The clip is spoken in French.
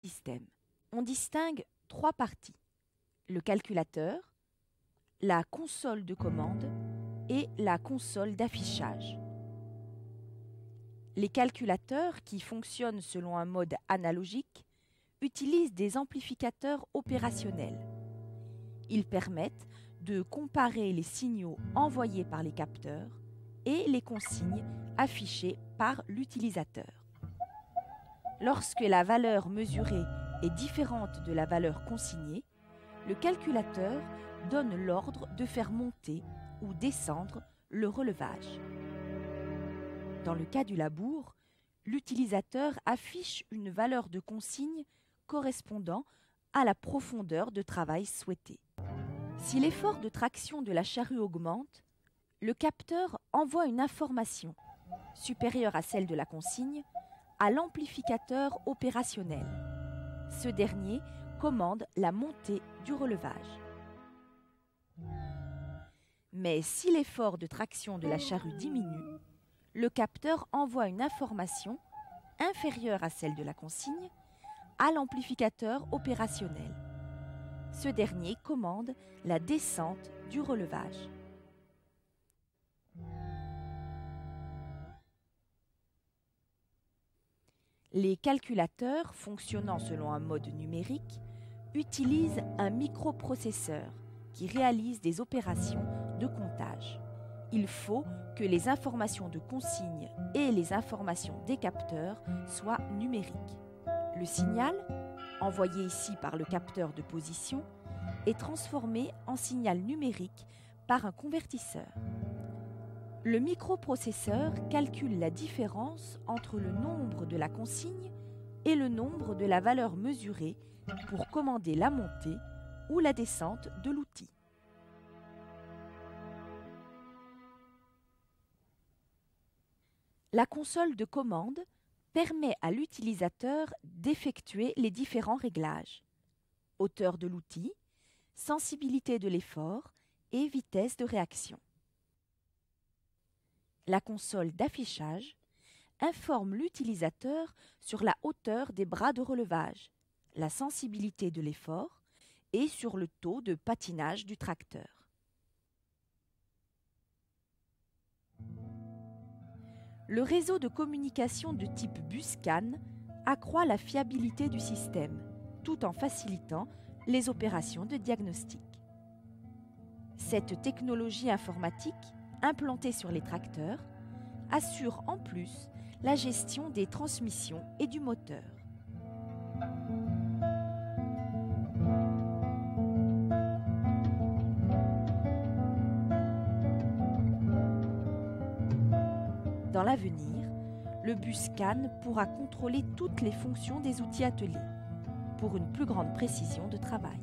système. On distingue 3 parties: le calculateur, la console de commande et la console d'affichage. Les calculateurs, qui fonctionnent selon un mode analogique, utilisent des amplificateurs opérationnels. Ils permettent de comparer les signaux envoyés par les capteurs et les consignes affichées par l'utilisateur. Lorsque la valeur mesurée est différente de la valeur consignée, le calculateur donne l'ordre de faire monter ou descendre le relevage. Dans le cas du labour, l'utilisateur affiche une valeur de consigne correspondant à la profondeur de travail souhaitée. Si l'effort de traction de la charrue augmente, le capteur envoie une information supérieure à celle de la consigne à l'amplificateur opérationnel. Ce dernier commande la montée du relevage. Mais si l'effort de traction de la charrue diminue, le capteur envoie une information inférieure à celle de la consigne à l'amplificateur opérationnel. Ce dernier commande la descente du relevage. Les calculateurs fonctionnant selon un mode numérique utilisent un microprocesseur qui réalise des opérations de comptage. Il faut que les informations de consigne et les informations des capteurs soient numériques. Le signal, envoyé ici par le capteur de position, est transformé en signal numérique par un convertisseur. Le microprocesseur calcule la différence entre le nombre de la consigne et le nombre de la valeur mesurée pour commander la montée ou la descente de l'outil. La console de commande permet à l'utilisateur d'effectuer les différents réglages: hauteur de l'outil, sensibilité de l'effort et vitesse de réaction. La console d'affichage informe l'utilisateur sur la hauteur des bras de relevage, la sensibilité de l'effort et sur le taux de patinage du tracteur. Le réseau de communication de type bus-CAN accroît la fiabilité du système, tout en facilitant les opérations de diagnostic. Cette technologie informatique, implantée sur les tracteurs, assure en plus la gestion des transmissions et du moteur. Dans l'avenir, le bus CAN pourra contrôler toutes les fonctions des outils attelés pour une plus grande précision de travail.